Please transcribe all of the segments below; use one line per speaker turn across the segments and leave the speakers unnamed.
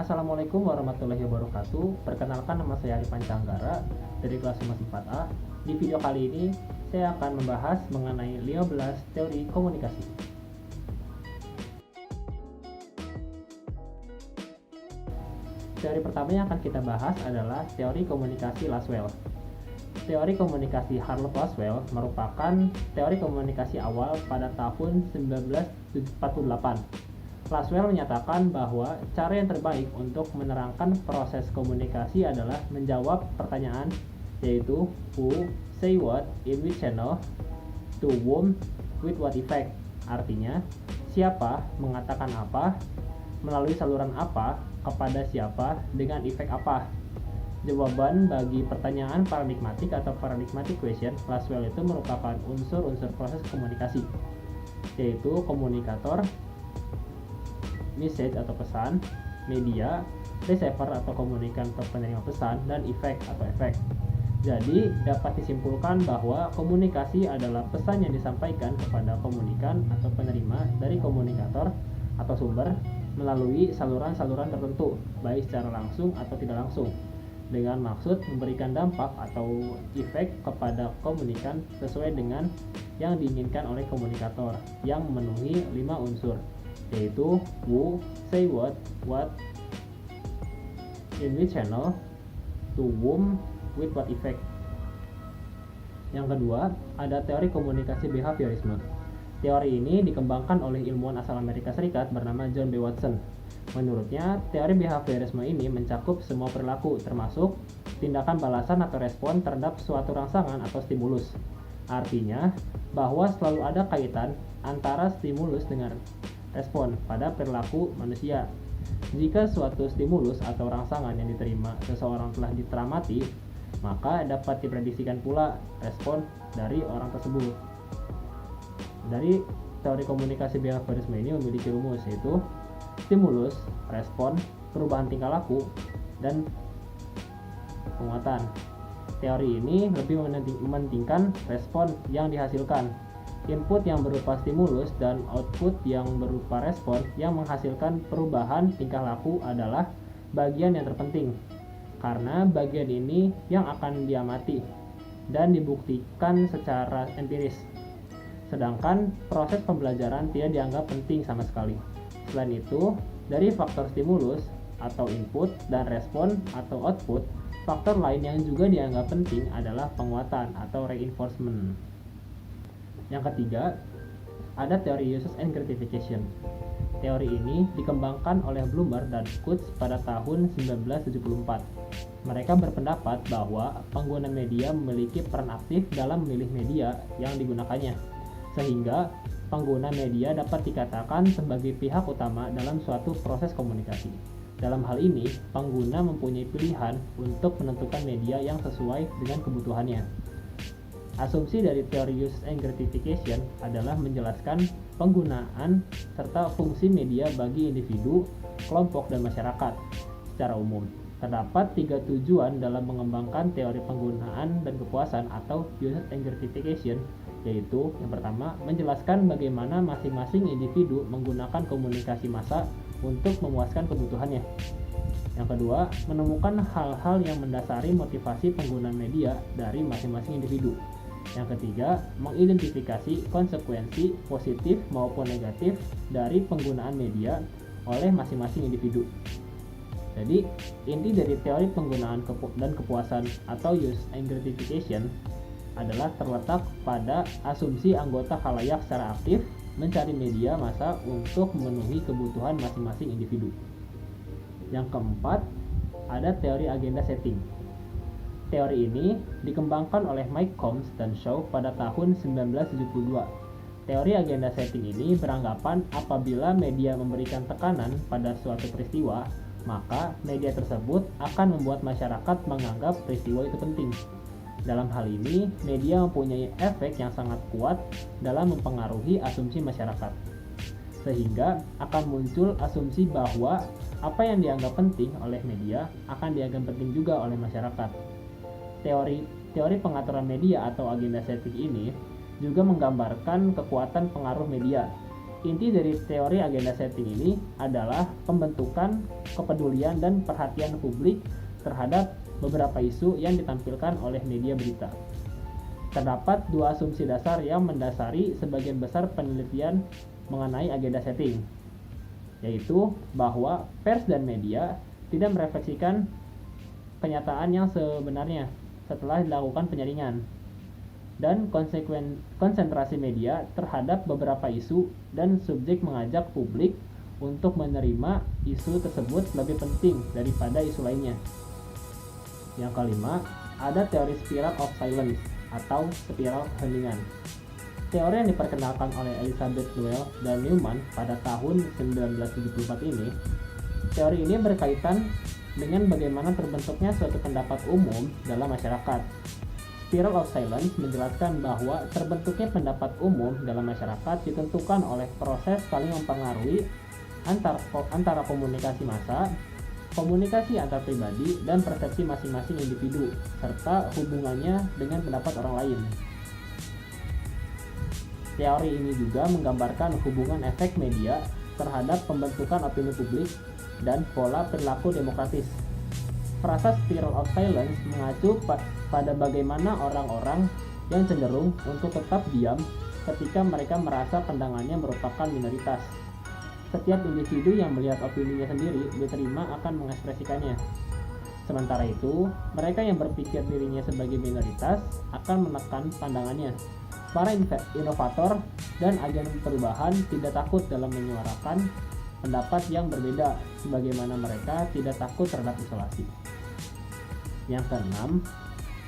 Assalamualaikum warahmatullahi wabarakatuh. Perkenalkan, nama saya Arifan Canggara dari kelas 4A. Di video kali ini saya akan membahas mengenai 15 teori komunikasi. Teori pertama yang akan kita bahas adalah teori komunikasi Lasswell. Teori komunikasi Harold Lasswell merupakan teori komunikasi awal pada tahun 1948. Lasswell menyatakan bahwa cara yang terbaik untuk menerangkan proses komunikasi adalah menjawab pertanyaan, yaitu who, say what, in which channel, to whom, with what effect. Artinya, siapa, mengatakan apa, melalui saluran apa, kepada siapa, dengan efek apa. Jawaban bagi pertanyaan paradigmatik atau paradigmatic question Lasswell itu merupakan unsur-unsur proses komunikasi, yaitu komunikator, message atau pesan, media, receiver atau komunikan atau penerima pesan, dan efek atau efek. Jadi dapat disimpulkan bahwa komunikasi adalah pesan yang disampaikan kepada komunikan atau penerima dari komunikator atau sumber melalui saluran-saluran tertentu, baik secara langsung atau tidak langsung, dengan maksud memberikan dampak atau efek kepada komunikan sesuai dengan yang diinginkan oleh komunikator yang memenuhi 5 unsur, yaitu who, say what, in which channel, to whom, with what effect. Yang kedua, ada teori komunikasi behaviorisme. Teori ini dikembangkan oleh ilmuwan asal Amerika Serikat bernama John B. Watson. Menurutnya, teori behaviorisme ini mencakup semua perilaku, termasuk tindakan balasan atau respon terhadap suatu rangsangan atau stimulus. Artinya, bahwa selalu ada kaitan antara stimulus dengan respon pada perilaku manusia. Jika suatu stimulus atau rangsangan yang diterima seseorang telah diteramati, maka dapat diprediksikan pula respon dari orang tersebut. Dari teori komunikasi behaviorisme ini memiliki rumus, yaitu stimulus, respon, perubahan tingkah laku, dan penguatan. Teori ini lebih mementingkan respon yang dihasilkan. Input yang berupa stimulus dan output yang berupa respon yang menghasilkan perubahan tingkah laku adalah bagian yang terpenting, karena bagian ini yang akan diamati dan dibuktikan secara empiris. Sedangkan proses pembelajaran tidak dianggap penting sama sekali. Selain itu, dari faktor stimulus atau input dan respon atau output, faktor lain yang juga dianggap penting adalah penguatan atau reinforcement. Yang ketiga, ada teori uses and gratification. Teori ini dikembangkan oleh Bloomer dan Coates pada tahun 1974. Mereka berpendapat bahwa pengguna media memiliki peran aktif dalam memilih media yang digunakannya, sehingga pengguna media dapat dikatakan sebagai pihak utama dalam suatu proses komunikasi. Dalam hal ini, pengguna mempunyai pilihan untuk menentukan media yang sesuai dengan kebutuhannya. Asumsi dari teori use and gratification adalah menjelaskan penggunaan serta fungsi media bagi individu, kelompok, dan masyarakat secara umum. Terdapat 3 tujuan dalam mengembangkan teori penggunaan dan kepuasan atau use and gratification, yaitu yang pertama, menjelaskan bagaimana masing-masing individu menggunakan komunikasi massa untuk memuaskan kebutuhannya. Yang kedua, menemukan hal-hal yang mendasari motivasi penggunaan media dari masing-masing individu. Yang ketiga, mengidentifikasi konsekuensi positif maupun negatif dari penggunaan media oleh masing-masing individu. Jadi, inti dari teori penggunaan dan kepuasan atau use and gratification adalah terletak pada asumsi anggota khalayak secara aktif mencari media massa untuk memenuhi kebutuhan masing-masing individu. Yang keempat, ada teori agenda setting. Teori ini dikembangkan oleh Mike Combs dan Shaw pada tahun 1972. Teori agenda setting ini beranggapan apabila media memberikan tekanan pada suatu peristiwa, maka media tersebut akan membuat masyarakat menganggap peristiwa itu penting. Dalam hal ini, media mempunyai efek yang sangat kuat dalam mempengaruhi asumsi masyarakat, sehingga akan muncul asumsi bahwa apa yang dianggap penting oleh media akan dianggap penting juga oleh masyarakat. Teori pengaturan media atau agenda setting ini juga menggambarkan kekuatan pengaruh media, Inti dari teori agenda setting ini adalah pembentukan kepedulian dan perhatian publik terhadap beberapa isu yang ditampilkan oleh media berita. Terdapat dua asumsi dasar yang mendasari sebagian besar penelitian mengenai agenda setting, yaitu bahwa pers dan media tidak merefleksikan kenyataan yang sebenarnya setelah dilakukan penyaringan, dan konsentrasi media terhadap beberapa isu dan subjek mengajak publik untuk menerima isu tersebut lebih penting daripada isu lainnya. Yang kelima, ada teori spiral of silence atau spiral keheningan. Teori yang diperkenalkan oleh Elizabeth Duell dan Newman pada tahun 1974 ini, teori ini berkaitan dengan bagaimana terbentuknya suatu pendapat umum dalam masyarakat. Spiral of silence menjelaskan bahwa terbentuknya pendapat umum dalam masyarakat ditentukan oleh proses saling mempengaruhi antara komunikasi massa, komunikasi antar pribadi, dan persepsi masing-masing individu, serta hubungannya dengan pendapat orang lain. Teori ini juga menggambarkan hubungan efek media terhadap pembentukan opini publik dan pola perilaku demokratis. Frasa spiral of silence mengacu pada bagaimana orang-orang yang cenderung untuk tetap diam ketika mereka merasa pandangannya merupakan minoritas. Setiap individu yang melihat opininya sendiri diterima akan mengekspresikannya. Sementara itu, mereka yang berpikir dirinya sebagai minoritas akan menekan pandangannya. Para inovator dan agen perubahan tidak takut dalam menyuarakan pendapat yang berbeda, sebagaimana mereka tidak takut terhadap isolasi. Yang keenam,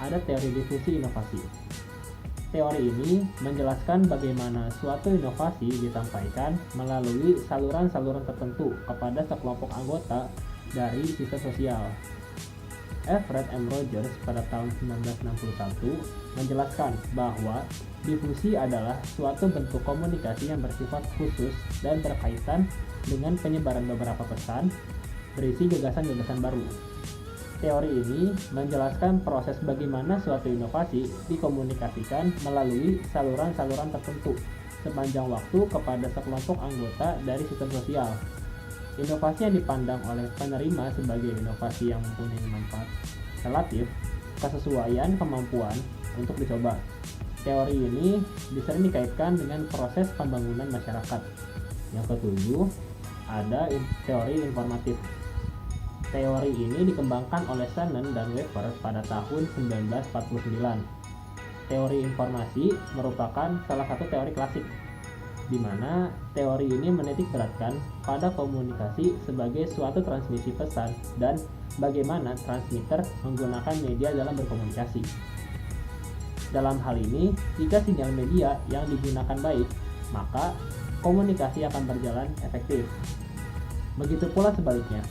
ada teori difusi inovasi. Teori ini menjelaskan bagaimana suatu inovasi disampaikan melalui saluran-saluran tertentu kepada sekelompok anggota dari sistem sosial. Alfred M. Rogers pada tahun 1961 menjelaskan bahwa difusi adalah suatu bentuk komunikasi yang bersifat khusus dan berkaitan dengan penyebaran beberapa pesan berisi gagasan-gagasan baru. Teori ini menjelaskan proses bagaimana suatu inovasi dikomunikasikan melalui saluran-saluran tertentu sepanjang waktu kepada sekelompok anggota dari sistem sosial. Inovasi yang dipandang oleh penerima sebagai inovasi yang mempunyai manfaat relatif, kesesuaian kemampuan untuk dicoba. Teori ini sering dikaitkan dengan proses pembangunan masyarakat. Yang ketujuh, ada teori informatif. Teori ini dikembangkan oleh Shannon dan Weaver pada tahun 1949. Teori informasi merupakan salah satu teori klasik, di mana teori ini menitik beratkan pada komunikasi sebagai suatu transmisi pesan dan bagaimana transmitter menggunakan media dalam berkomunikasi. Dalam hal ini, jika sinyal media yang digunakan baik, maka komunikasi akan berjalan efektif. Begitu pula sebaliknya,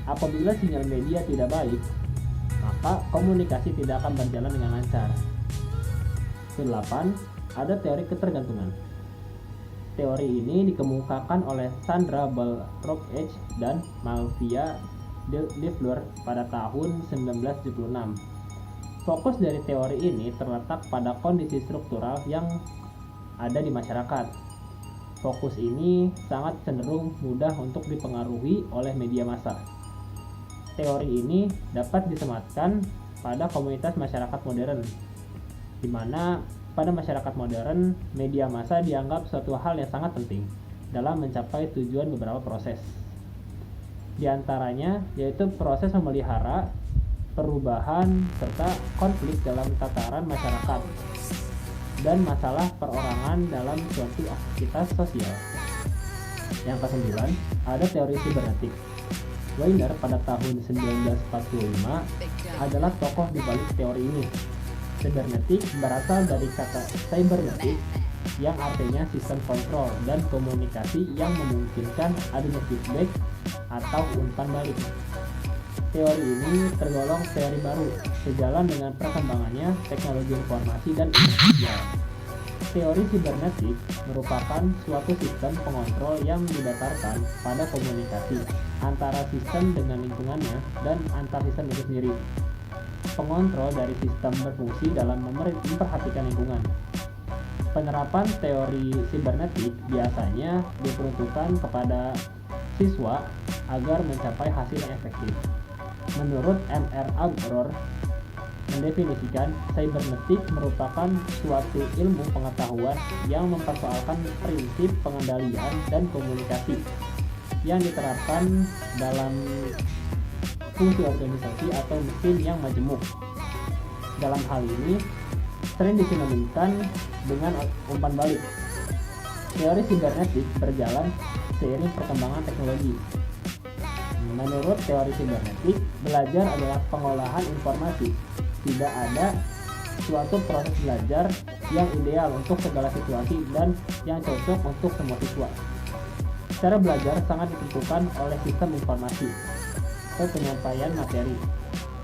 apabila sinyal media tidak baik, maka komunikasi tidak akan berjalan dengan lancar. Kedelapan, ada teori ketergantungan. Teori ini dikemukakan oleh Sandra Ball-Routledge dan Malvia DeFleur pada tahun 1976. Fokus dari teori ini terletak pada kondisi struktural yang ada di masyarakat. Fokus ini sangat cenderung mudah untuk dipengaruhi oleh media massa. Teori ini dapat disematkan pada komunitas masyarakat modern, di mana pada masyarakat modern, media massa dianggap suatu hal yang sangat penting dalam mencapai tujuan beberapa proses. Di antaranya yaitu proses memelihara, perubahan, serta konflik dalam tataran masyarakat, dan masalah perorangan dalam suatu aktivitas sosial. Yang kesembilan, ada teori sibernetik. Weiner pada tahun 1945 adalah tokoh di balik teori ini. Sibernetik berasal dari kata cybernetic yang artinya sistem kontrol dan komunikasi yang memungkinkan adanya feedback atau umpan balik. Teori ini tergolong teori baru sejalan dengan perkembangannya teknologi informasi dan sosial. Teori sibernetik merupakan suatu sistem pengontrol yang didasarkan pada komunikasi antara sistem dengan lingkungannya dan antar sistem itu sendiri. Pengontrol dari sistem berfungsi dalam memperhatikan lingkungan. Penerapan teori sibernetik biasanya diperuntukkan kepada siswa agar mencapai hasil yang efektif. Menurut M.R. Agror, mendefinisikan cybernetik merupakan suatu ilmu pengetahuan yang mempersoalkan prinsip pengendalian dan komunikasi yang diterapkan dalam fungsi organisasi atau mesin yang majemuk. Dalam hal ini, sering disinonimkan dengan umpan balik. Teori sibernetik berjalan seiring perkembangan teknologi. Menurut teori sibernetik, belajar adalah pengolahan informasi. Tidak ada suatu proses belajar yang ideal untuk segala situasi dan yang cocok untuk semua siswa. Cara belajar sangat ditentukan oleh sistem informasi atau penyampaian materi.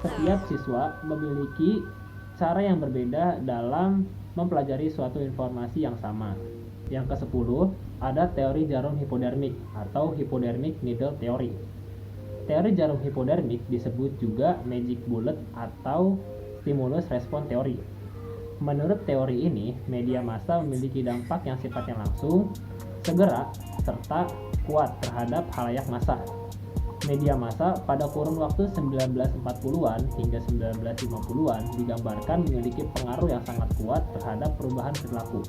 Setiap siswa memiliki cara yang berbeda dalam mempelajari suatu informasi yang sama. Yang ke-10, ada teori jarum hipodermik atau hypodermic needle theory. Teori jarum hipodermik disebut juga magic bullet atau stimulus respon teori. Menurut teori ini, media massa memiliki dampak yang sifatnya langsung, segera, serta kuat terhadap khalayak massa. Media massa pada kurun waktu 1940-an hingga 1950-an digambarkan memiliki pengaruh yang sangat kuat terhadap perubahan perilaku.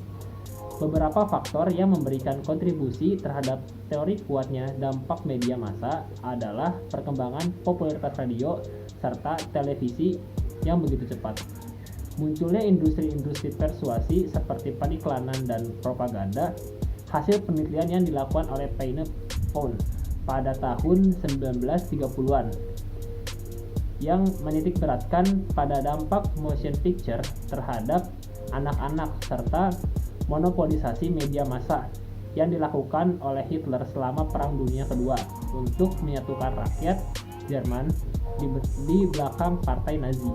Beberapa faktor yang memberikan kontribusi terhadap teori kuatnya dampak media massa adalah perkembangan popularitas radio serta televisi yang begitu cepat. Munculnya industri-industri persuasi seperti periklanan dan propaganda, hasil penelitian yang dilakukan oleh Payne Pound pada tahun 1930-an yang menitikberatkan pada dampak motion picture terhadap anak-anak serta monopolisasi media massa yang dilakukan oleh Hitler selama Perang Dunia Kedua untuk menyatukan rakyat Jerman di belakang partai Nazi.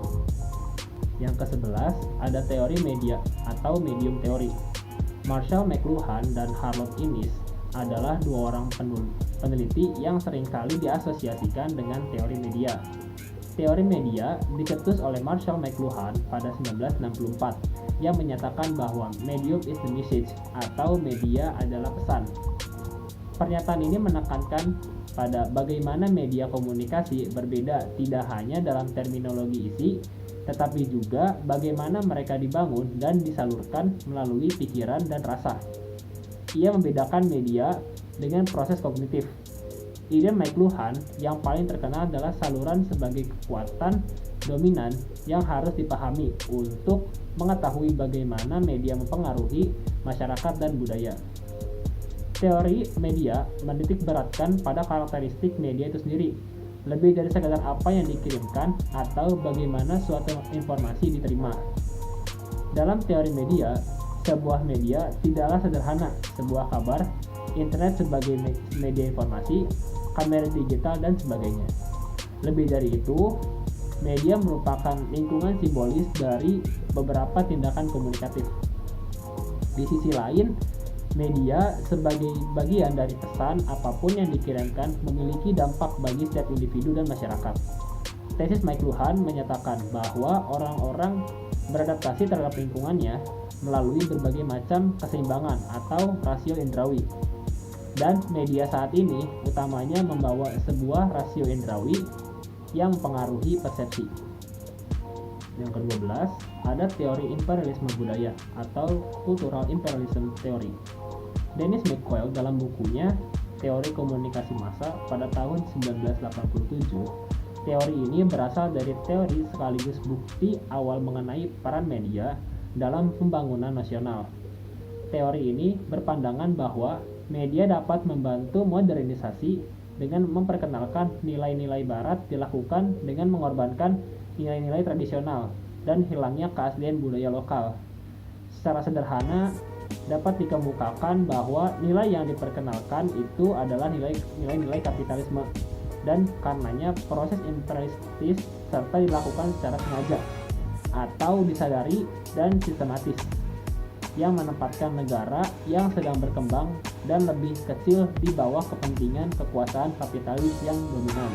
Yang ke-11 ada teori media atau medium teori. Marshall McLuhan dan Harold Innis adalah dua orang peneliti yang seringkali diasosiasikan dengan teori media. Teori media dicetus oleh Marshall McLuhan pada 1964 yang menyatakan bahwa medium is the message atau media adalah pesan. Pernyataan ini menekankan pada bagaimana media komunikasi berbeda tidak hanya dalam terminologi isi, tetapi juga bagaimana mereka dibangun dan disalurkan melalui pikiran dan rasa. Ia membedakan media dengan proses kognitif. Ide McLuhan yang paling terkenal adalah saluran sebagai kekuatan dominan yang harus dipahami untuk mengetahui bagaimana media mempengaruhi masyarakat dan budaya. Teori media menitikberatkan pada karakteristik media itu sendiri, lebih dari sekadar apa yang dikirimkan atau bagaimana suatu informasi diterima. Dalam teori media, sebuah media tidaklah sederhana, sebuah kabar, internet sebagai media informasi, kamera digital, dan sebagainya. Lebih dari itu, media merupakan lingkungan simbolis dari beberapa tindakan komunikatif. Di sisi lain, media sebagai bagian dari pesan apapun yang dikirimkan memiliki dampak bagi setiap individu dan masyarakat. Tesis McLuhan menyatakan bahwa orang-orang beradaptasi terhadap lingkungannya melalui berbagai macam keseimbangan atau rasio indrawi. Dan media saat ini utamanya membawa sebuah rasio indrawi yang mempengaruhi persepsi. Yang ke-12, ada teori imperialisme budaya atau cultural imperialism theory. Dennis McQuail dalam bukunya Teori Komunikasi Massa pada tahun 1987, teori ini berasal dari teori sekaligus bukti awal mengenai peran media dalam pembangunan nasional. Teori ini berpandangan bahwa media dapat membantu modernisasi dengan memperkenalkan nilai-nilai barat dilakukan dengan mengorbankan nilai-nilai tradisional dan hilangnya keaslian budaya lokal. Secara sederhana, dapat dikemukakan bahwa nilai yang diperkenalkan itu adalah nilai-nilai kapitalisme dan karenanya proses imperialistis serta dilakukan secara sengaja atau disadari dan sistematis yang menempatkan negara yang sedang berkembang dan lebih kecil di bawah kepentingan kekuasaan kapitalis yang dominan.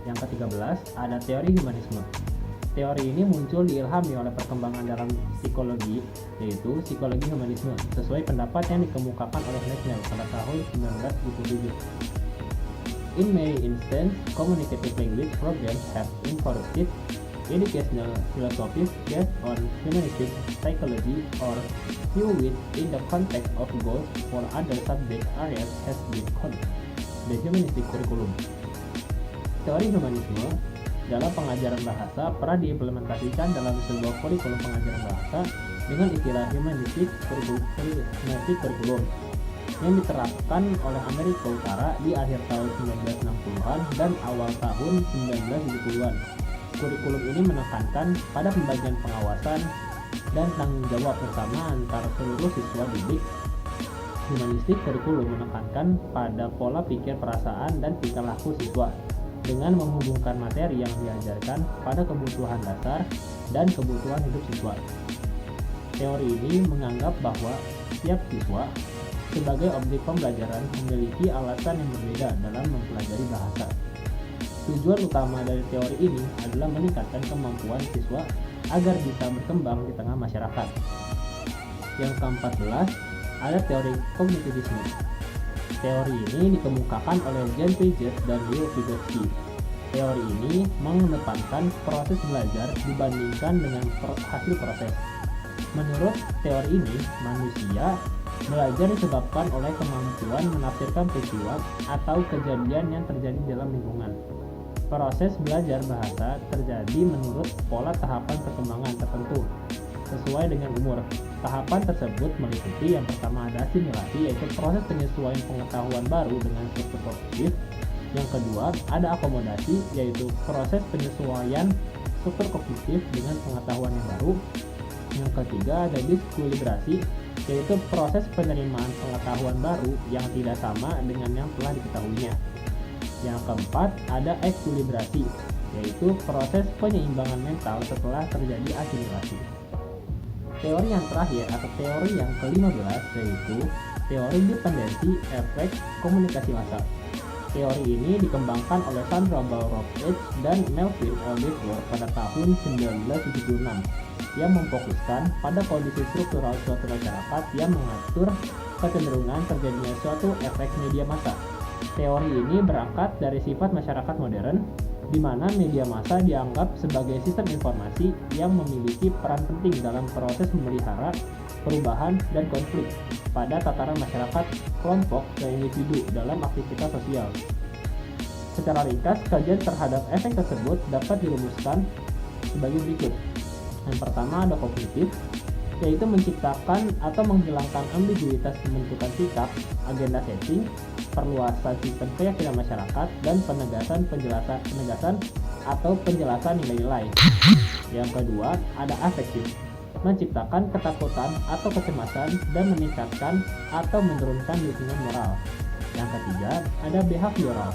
Yang ke-13 ada teori humanisme. Teori ini muncul diilhami oleh perkembangan dalam psikologi, yaitu psikologi humanisme, sesuai pendapat yang dikemukakan oleh Laswell pada tahun 1977. In many instances, communicative language programs have incorporated educational philosophies based on humanistic psychology or view which in the context of goals for other subject areas has been called the humanistic curriculum. Teori humanisme dalam pengajaran bahasa pernah diimplementasikan dalam sebuah kurikulum pengajaran bahasa dengan istilah humanistic curriculum yang diterapkan oleh Amerika Utara di akhir tahun 1960-an dan awal tahun 1970-an. Kurikulum ini menekankan pada pembagian pengawasan dan tanggung jawab bersama antara seluruh siswa didik. Humanistik kurikulum menekankan pada pola pikir, perasaan, dan tingkah laku siswa dengan menghubungkan materi yang diajarkan pada kebutuhan dasar dan kebutuhan hidup siswa. Teori ini menganggap bahwa setiap siswa sebagai objek pembelajaran memiliki alasan yang berbeda dalam mempelajari bahasa. Tujuan utama dari teori ini adalah meningkatkan kemampuan siswa agar bisa berkembang di tengah masyarakat. Yang ke-14, ada teori kognitivisme. Teori ini dikemukakan oleh Jan Piaget dan Leo Vygotsky. Teori ini mengedepankan proses belajar dibandingkan dengan hasil proses. Menurut teori ini, manusia belajar disebabkan oleh kemampuan menafsirkan peristiwa atau kejadian yang terjadi dalam lingkungan. Proses belajar bahasa terjadi menurut pola tahapan perkembangan tertentu sesuai dengan umur. Tahapan tersebut meliputi yang pertama ada asimilasi, yaitu proses penyesuaian pengetahuan baru dengan struktur kognitif. Yang kedua ada akomodasi, yaitu proses penyesuaian struktur kognitif dengan pengetahuan yang baru. Yang ketiga ada diskulibrasi, yaitu proses penerimaan pengetahuan baru yang tidak sama dengan yang telah diketahuinya. Yang keempat ada ekuilibrasi, yaitu proses penyeimbangan mental setelah terjadi asimilasi. Teori yang terakhir atau teori yang ke-15 yaitu teori dependensi efek komunikasi massa. Teori ini dikembangkan oleh Sandra Ball-Rutledge dan Melvin L. Dever pada tahun 1976 yang memfokuskan pada kondisi struktural suatu masyarakat yang mengatur kecenderungan terjadinya suatu efek media massa. Teori ini berangkat dari sifat masyarakat modern, di mana media massa dianggap sebagai sistem informasi yang memiliki peran penting dalam proses memelihara perubahan dan konflik pada tataran masyarakat, kelompok, dan individu dalam aktivitas sosial. Secara ringkas, kajian terhadap efek tersebut dapat dirumuskan sebagai berikut. Yang pertama ada kognitif, yaitu menciptakan atau menghilangkan ambiguitas pembentukan sikap, agenda setting, perluasan sistem keyakinan masyarakat, dan penegasan atau penjelasan nilai-nilai. Yang kedua, ada afektif, menciptakan ketakutan atau kecemasan dan meningkatkan atau menurunkan dukungan moral. Yang ketiga, ada behavioral,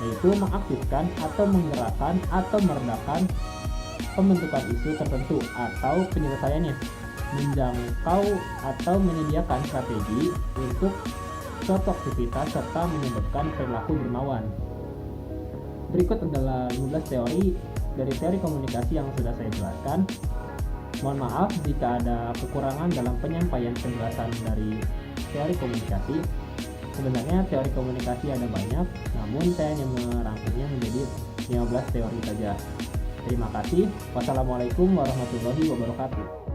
yaitu mengaktifkan atau menggerakkan atau meredakan pembentukan isu tertentu atau penyelesaiannya, menjangkau atau menyediakan strategi untuk suatu aktivitas serta menyebabkan perilaku dermawan. Berikut adalah 15 teori dari teori komunikasi yang sudah saya jelaskan. Mohon maaf jika ada kekurangan dalam penyampaian penjelasan dari teori komunikasi. Sebenarnya teori komunikasi ada banyak, namun saya hanya merangkumnya menjadi 15 teori saja. Terima kasih. Wassalamualaikum warahmatullahi wabarakatuh.